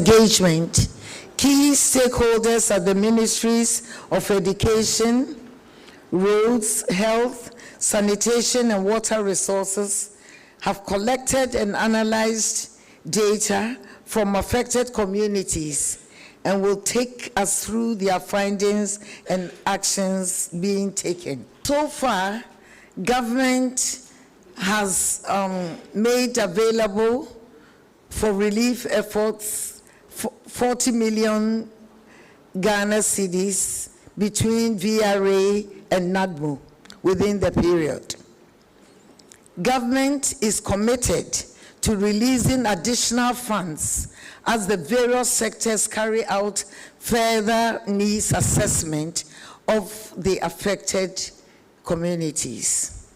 engagement. Key stakeholders are the ministries of education, roads, health, sanitation, and water resources have collected and analyzed data from affected communities and will take us through their findings and actions being taken. So far, government has made available for relief efforts 40 million Ghana cedis between VRA and NADMO within the period. Government is committed to releasing additional funds as the various sectors carry out further needs assessment of the affected communities.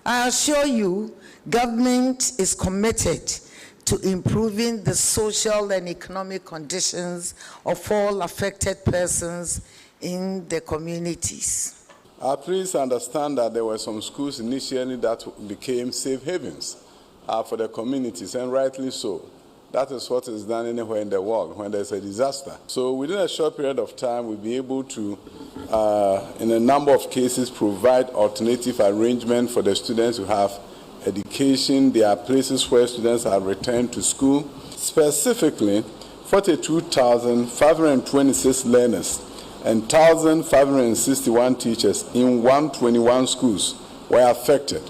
I assure you, government is committed to improving the social and economic conditions of all affected persons in the communities. Please understand that there were some schools initially that became safe havens for the communities, and rightly so. That is what is done anywhere in the world when there's a disaster. So within a short period of time, we'll be able to, in a number of cases, provide alternative arrangement for the students who have education. There are places where students are returned to school. Specifically, 42,526 learners and 1,561 teachers in 121 schools were affected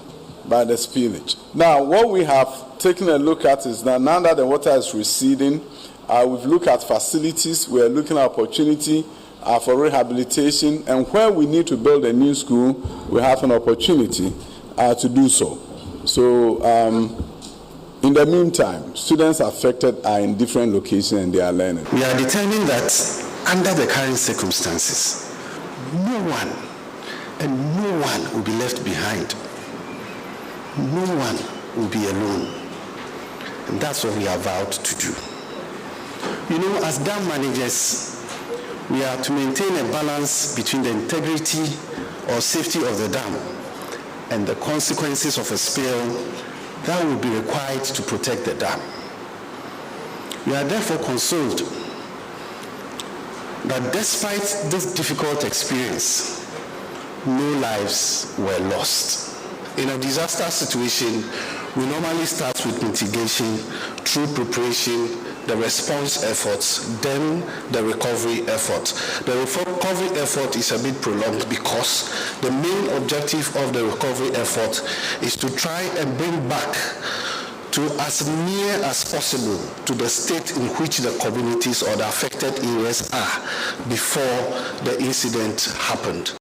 by the spillage. Now, what we have taken a look at is that now that the water is receding, we've looked at facilities. We're looking at opportunity for rehabilitation, and where we need to build a new school, we have an opportunity to do so. So, in the meantime, students affected are in different locations and they are learning. We are determined that under the current circumstances, no one will be left behind. No one will be alone. And that's what we are vowed to do. You know, as dam managers, we are to maintain a balance between the integrity or safety of the dam and the consequences of a spill that will be required to protect the dam. We are therefore consoled that despite this difficult experience, no lives were lost. In a disaster situation, we normally start with mitigation through preparation, the response efforts, then the recovery effort. The recovery effort is a bit prolonged because the main objective of the recovery effort is to try and bring back to as near as possible to the state in which the communities or the affected areas are before the incident happened.